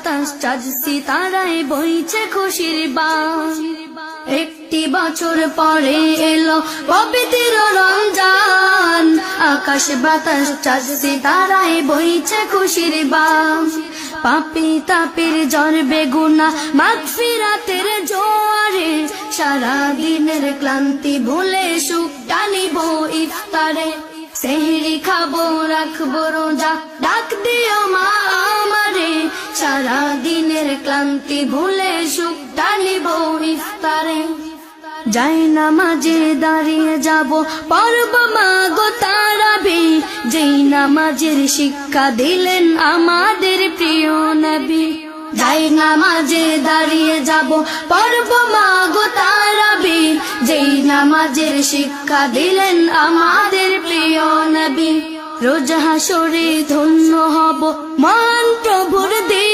বাতাস চাঁদ সিতারায় বইছে খুশির বান। একটি বছর পরে এলো পবিত্র রমজান, আকাশ বাতাস চাঁদ সিতারায় বইছে খুশির বান। পাপী তাপের ঝড় বেগুনা মাগফিরাতের জোয়ারে, সারা দিনের ক্লান্তি ভুলে সুখ টানিব ইফতারে। সেহরি খাবো রাখবো রোজা, ডাক দিও মা আমারে, সারা দিনের ক্লান্তি ভুলে সুখ টানিব ইফতারে। যাই নামাজে দাঁড়িয়ে যাব পড়ব মাগো তারাবি, যেই নামাজের শিক্ষা দিলেন আমাদের প্রিয় নবী। যাই নামাজে দাঁড়িয়ে যাব পড়ব মাগো তারাবি, যেই নামাজের শিক্ষা দিলেন আমাদের প্রিয় নবী। রোজ হাসরে ধন্য হব মহান প্রভুর দিন